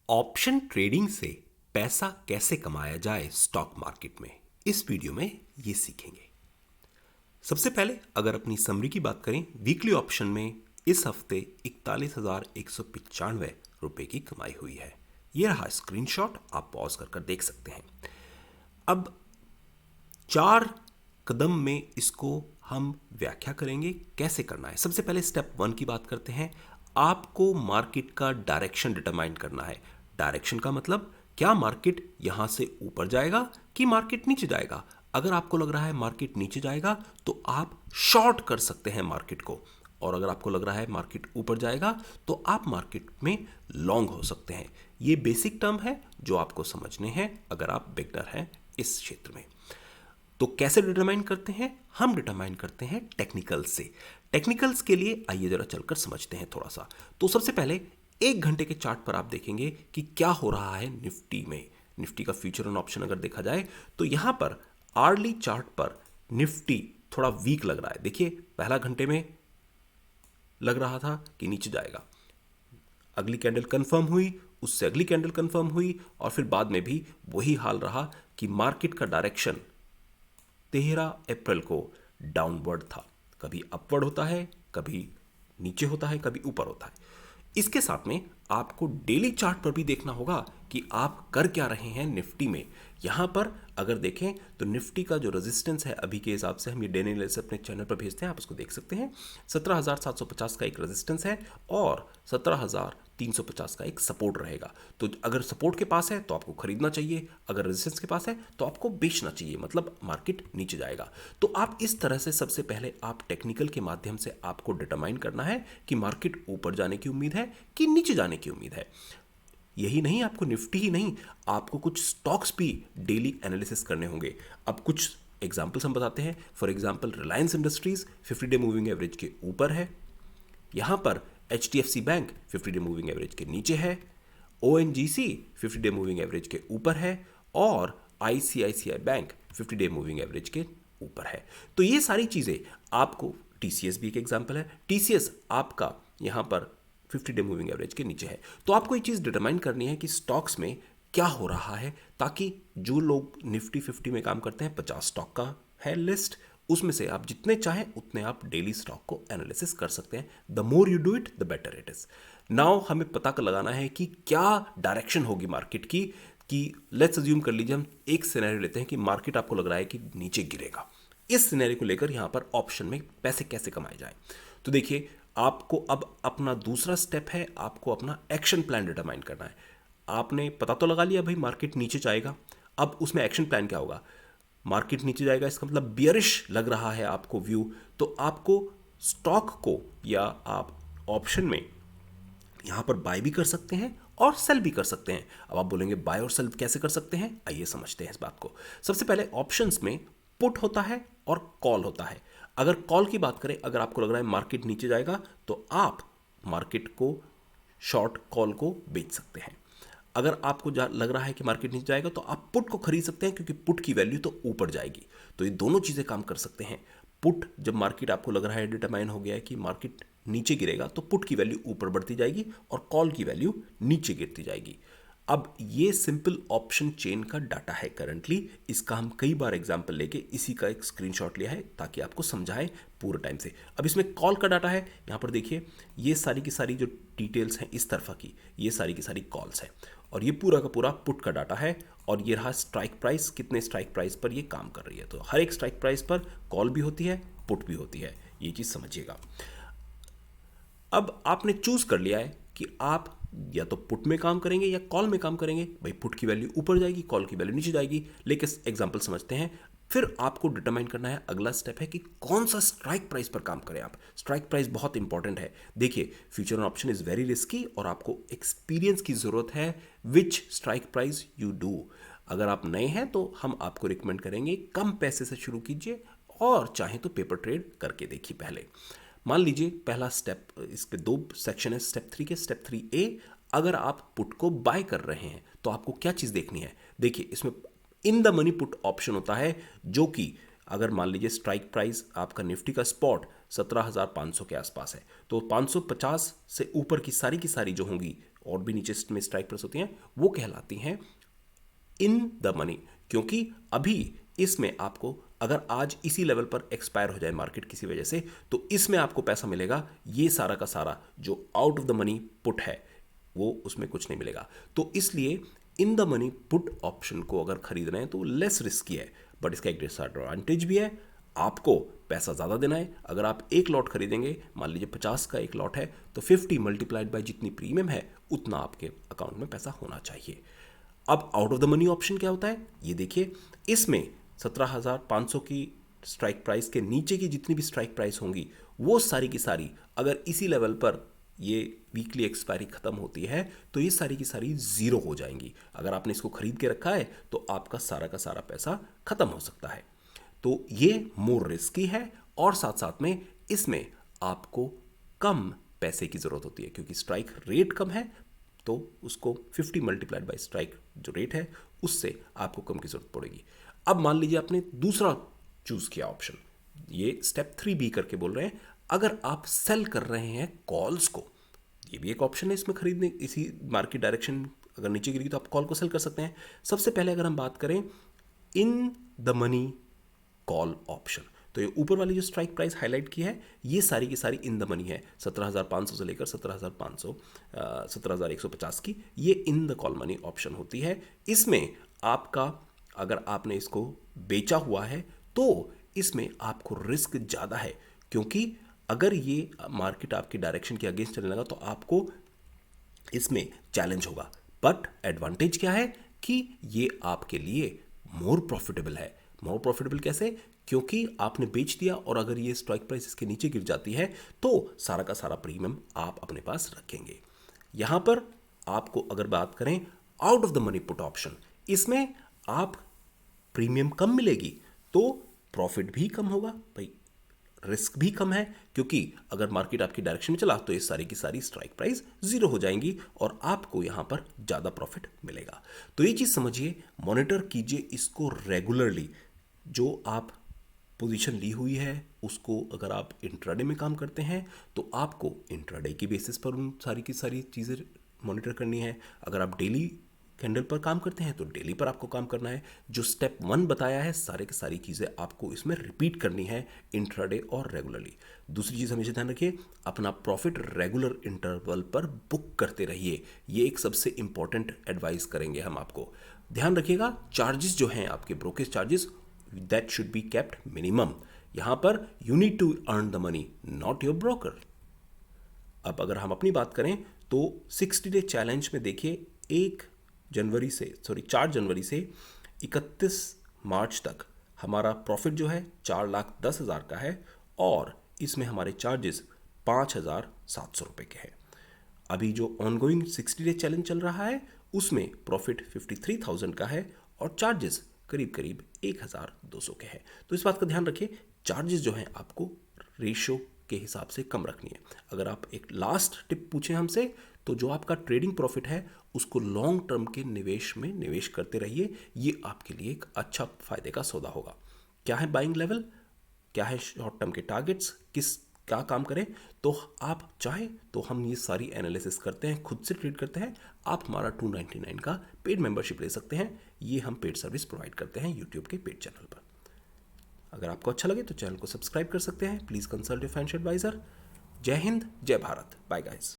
Option trading से पैसा कैसे कमाया जाए स्टॉक मार्केट में, इस वीडियो में ये सीखेंगे। सबसे पहले अगर अपनी समरी की बात करें, वीकली ऑप्शन में इस हफ्ते 41,195 रुपए की कमाई हुई है। यह रहा स्क्रीनशॉट, आप पॉज कर देख सकते हैं। अब 4 कदम में इसको हम व्याख्या करेंगे कैसे करना है। सबसे पहले स्टेप 1 की बात करते हैं। आपको मार्केट का डायरेक्शन डिटरमाइन करना है। डायरेक्शन का मतलब क्या मार्केट यहां से ऊपर जाएगा कि मार्केट नीचे जाएगा। अगर आपको लग रहा है मार्केट नीचे जाएगा तो आप शॉर्ट कर सकते हैं मार्केट को, और अगर आपको लग रहा है मार्केट ऊपर जाएगा तो आप मार्केट में लॉन्ग हो सकते हैं। ये बेसिक टर्म है जो आपको समझने हैं अगर आप बिगनर हैं इस क्षेत्र में। तो कैसे डिटरमाइन करते हैं? हम डिटरमाइन करते हैं टेक्निकल्स से। टेक्निकल्स के लिए आइए जरा चलकर समझते हैं थोड़ा सा। तो सबसे पहले 1 घंटे के चार्ट पर आप देखेंगे कि क्या हो रहा है निफ्टी में। निफ्टी का फ्यूचर एंड ऑप्शन अगर देखा जाए तो यहां पर आर्ली चार्ट पर निफ्टी थोड़ा वीक लग रहा है। देखिए, पहला घंटे में लग रहा था कि नीचे जाएगा, अगली कैंडल कंफर्म हुई, उससे अगली कैंडल कंफर्म हुई, और फिर बाद में भी वही हाल रहा कि मार्केट का डायरेक्शन 13 अप्रैल को डाउनवर्ड था। कभी अपवर्ड होता है, कभी नीचे होता है, कभी ऊपर होता है। इसके साथ में आपको डेली चार्ट पर भी देखना होगा कि आप कर क्या रहे हैं निफ्टी में। यहां पर अगर देखें तो निफ्टी का जो रेजिस्टेंस है, अभी के हिसाब से हम ये डेली एनालिसिस अपने चैनल पर भेजते हैं, आप उसको देख सकते हैं। 17,750 का एक रेजिस्टेंस है और 17,350 का एक सपोर्ट रहेगा। तो अगर सपोर्ट के पास है तो आपको खरीदना चाहिए, अगर रेजिस्टेंस के पास है तो आपको बेचना चाहिए, मतलब मार्केट नीचे जाएगा। तो आप इस तरह से सबसे पहले आप टेक्निकल के माध्यम से आपको डिटरमाइन करना है कि मार्केट ऊपर जाने की उम्मीद है कि नीचे जाने की उम्मीद है। यही नहीं, आपको निफ्टी ही नहीं, आपको कुछ स्टॉक्स भी डेली एनालिसिस करने होंगे। अब कुछ एग्जांपल्स हम बताते हैं। For example, Reliance industries 50 day moving average के ऊपर है, यहां पर HDFC bank 50 day moving average के नीचे है, ONGC 50 डे मूविंग एवरेज के ऊपर है, और ICICI bank 50 day moving average के ऊपर है। तो ये सारी चीजें आपको, TCS भी एक एग्जांपल है, TCS आपका यहां पर 50 डे मूविंग एवरेज के नीचे है। तो आपको ये चीज़ डिटरमाइन करनी है कि स्टॉक्स में क्या हो रहा है, ताकि जो लोग निफ्टी 50 में काम करते हैं, 50 स्टॉक का है लिस्ट, उसमें से आप जितने चाहें उतने आप डेली स्टॉक को एनालिसिस कर सकते हैं। The more you do it the better it is. Now हमें पता कर लगाना है कि क्या डायरेक्शन होगी मार्केट की। कि लेट्स अज्यूम कर लीजिए, हम एक सिनेरियो लेते हैं कि मार्केट आपको लग रहा है कि नीचे गिरेगा। इस सिनेरियो को लेकर यहां पर ऑप्शन में पैसे कैसे कमाए जाए। तो देखिए, आपको अब अपना दूसरा स्टेप है, आपको अपना एक्शन प्लान डिटरमाइन करना है। आपने पता तो लगा लिया भाई मार्केट नीचे जाएगा, अब उसमें एक्शन प्लान क्या होगा। मार्केट नीचे जाएगा इसका मतलब बियरिश लग रहा है आपको व्यू, तो आपको स्टॉक को, या आप ऑप्शन में यहां पर बाय भी कर सकते हैं और सेल भी कर सकते हैं। अब आप बोलेंगे बाय और सेल कैसे कर सकते हैं, आइए समझते हैं इस बात को। सबसे पहले ऑप्शंस में पुट होता है और कॉल होता है। अगर कॉल की बात करें, अगर आपको लग रहा है मार्केट नीचे जाएगा तो आप मार्केट को, शॉर्ट कॉल को बेच सकते हैं। अगर आपको लग रहा है कि मार्केट नीचे जाएगा तो आप पुट को खरीद सकते हैं, क्योंकि पुट की वैल्यू तो ऊपर जाएगी। तो ये दोनों चीज़ें काम कर सकते हैं। पुट, जब मार्केट आपको लग रहा है डिटरमाइन हो गया है कि मार्केट नीचे गिरेगा, तो पुट की वैल्यू ऊपर बढ़ती जाएगी और कॉल की वैल्यू नीचे गिरती जाएगी। अब ये सिंपल ऑप्शन चेन का डाटा है करंटली। इसका हम कई बार एग्जांपल लेके इसी का एक स्क्रीनशॉट लिया है ताकि आपको समझाए पूरे टाइम से। अब इसमें कॉल का डाटा है, यहाँ पर देखिए, ये सारी की सारी जो डिटेल्स हैं इस तरफा की, ये सारी की सारी कॉल्स हैं, और ये पूरा का पूरा पुट का डाटा है। और ये रहा स्ट्राइक प्राइस, कितने स्ट्राइक प्राइस पर ये काम कर रही है। तो हर एक स्ट्राइक प्राइस पर कॉल भी होती है, पुट भी होती है, ये चीज़ समझिएगा। अब आपने चूज कर लिया है कि आप या तो पुट में काम करेंगे या कॉल में काम करेंगे। भाई पुट की वैल्यू ऊपर जाएगी, कॉल की वैल्यू नीचे जाएगी। लेकिन एग्जांपल समझते हैं। फिर आपको डिटरमाइन करना है, अगला स्टेप है कि कौन सा स्ट्राइक प्राइस पर काम करें आप। स्ट्राइक प्राइस बहुत इंपॉर्टेंट है। देखिए, future and option is very risky और आपको एक्सपीरियंस की जरूरत है। विच स्ट्राइक प्राइस यू डू। अगर आप नए हैं तो हम आपको रिकमेंड करेंगे कम पैसे से शुरू कीजिए, और चाहे तो पेपर ट्रेड करके देखिए पहले। मान लीजिए पहला स्टेप, इसके 2 सेक्शन है स्टेप 3 के। स्टेप 3A, अगर आप पुट को बाय कर रहे हैं तो आपको क्या चीज़ देखनी है। देखिए, इसमें in the money put option होता है, जो कि अगर मान लीजिए स्ट्राइक प्राइस आपका निफ्टी का स्पॉट 17,500 के आसपास है, तो 550 से ऊपर की सारी जो होंगी और भी नीचे में स्ट्राइक प्राइस होती हैं, वो कहलाती हैं इन द मनी, क्योंकि अभी इसमें आपको अगर आज इसी लेवल पर एक्सपायर हो जाए मार्केट किसी वजह से, तो इसमें आपको पैसा मिलेगा। ये सारा का सारा जो out of the money put है वो उसमें कुछ नहीं मिलेगा। तो इसलिए in the money put option को अगर खरीद रहे हैं तो लेस रिस्की है, बट इसका एक डिसएडवांटेज भी है, आपको पैसा ज़्यादा देना है। अगर आप एक लॉट खरीदेंगे, मान लीजिए 50 का एक लॉट है, तो 50 मल्टीप्लाइड बाय जितनी प्रीमियम है उतना आपके अकाउंट में पैसा होना चाहिए। अब out of the money option क्या होता है ये देखिए, इसमें 17,500 की स्ट्राइक प्राइस के नीचे की जितनी भी स्ट्राइक प्राइस होंगी वो सारी की सारी अगर इसी लेवल पर ये वीकली एक्सपायरी खत्म होती है तो ये सारी की सारी जीरो हो जाएंगी। अगर आपने इसको खरीद के रखा है तो आपका सारा का सारा पैसा खत्म हो सकता है। तो ये मोर रिस्की है और साथ साथ में इसमें आपको कम पैसे की ज़रूरत होती है, क्योंकि स्ट्राइक रेट कम है तो उसको 50 मल्टीप्लाइड बाय स्ट्राइक जो रेट है उससे आपको कम की ज़रूरत पड़ेगी। अब मान लीजिए आपने दूसरा चूज़ किया ऑप्शन, ये स्टेप 3B करके बोल रहे हैं, अगर आप सेल कर रहे हैं कॉल्स को, ये भी एक ऑप्शन है इसमें खरीदने, इसी मार्केट डायरेक्शन अगर नीचे गिरी तो आप कॉल को सेल कर सकते हैं। सबसे पहले अगर हम बात करें in the money call option, तो ये ऊपर वाली जो स्ट्राइक प्राइस हाईलाइट की है ये सारी की सारी इन द मनी है, 17,500 से लेकर 17,150 की, ये in the call money option होती है। इसमें आपका अगर आपने इसको बेचा हुआ है तो इसमें आपको रिस्क ज़्यादा है, क्योंकि अगर ये मार्केट आपकी डायरेक्शन के अगेंस्ट चलने लगा तो आपको इसमें चैलेंज होगा। बट एडवांटेज क्या है कि ये आपके लिए मोर प्रॉफिटेबल है। मोर प्रॉफिटेबल कैसे? क्योंकि आपने बेच दिया और अगर ये स्ट्राइक प्राइस इसके नीचे गिर जाती है तो सारा का सारा प्रीमियम आप अपने पास रखेंगे। यहां पर आपको अगर बात करें out of the money put option, इसमें आप प्रीमियम कम मिलेगी तो प्रॉफिट भी कम होगा भाई, रिस्क भी कम है, क्योंकि अगर मार्केट आपकी डायरेक्शन में चला तो ये सारी की सारी स्ट्राइक प्राइस जीरो हो जाएंगी और आपको यहां पर ज़्यादा प्रॉफिट मिलेगा। तो ये चीज़ समझिए, मॉनिटर कीजिए इसको रेगुलरली। जो आप पोजीशन ली हुई है उसको अगर आप इंट्राडे में काम करते हैं तो आपको इंट्राडे की बेसिस पर उन सारी की सारी चीज़ें मॉनिटर करनी है। अगर आप डेली कैंडल पर काम करते हैं तो डेली पर आपको काम करना है। जो स्टेप 1 बताया है सारे की सारी चीज़ें आपको इसमें रिपीट करनी है इंट्राडे और रेगुलरली। दूसरी चीज़ हमेशा ध्यान रखिए, अपना प्रॉफिट रेगुलर इंटरवल पर बुक करते रहिए। ये एक सबसे इंपॉर्टेंट एडवाइस करेंगे हम आपको। ध्यान रखिएगा चार्जेस जो हैं आपके brokerage charges, that should be kept minimum. यहां पर you need to earn the money, not your broker. अब अगर हम अपनी बात करें तो 60 डे चैलेंज में देखिए 4 जनवरी से 31 मार्च तक हमारा प्रॉफिट जो है 4,10,000 का है और इसमें हमारे चार्जेस 5,700 रुपये के हैं। अभी जो ऑनगोइंग 60 डे चैलेंज चल रहा है उसमें प्रॉफिट 53,000 का है और चार्जेस करीब करीब 1,200 के हैं। तो इस बात का ध्यान रखिए, चार्जेस जो हैं आपको रेशो के हिसाब से कम रखनी है। अगर आप एक लास्ट टिप पूछें हमसे तो जो आपका ट्रेडिंग प्रॉफिट है उसको लॉन्ग टर्म के निवेश में निवेश करते रहिए, ये आपके लिए एक अच्छा फायदे का सौदा होगा। क्या है बाइंग लेवल, क्या है शॉर्ट टर्म के टारगेट्स, क्या काम करें, तो आप चाहे तो हम ये सारी एनालिसिस करते हैं, खुद से ट्रेड करते हैं। आप हमारा 299 का पेड मेंबरशिप ले सकते हैं, ये हम पेड सर्विस प्रोवाइड करते हैं यूट्यूब के पेड चैनल पर। अगर आपको अच्छा लगे तो चैनल को सब्सक्राइब कर सकते हैं। Please consult your financial adviser. जय हिंद, जय भारत, बाय गाइस।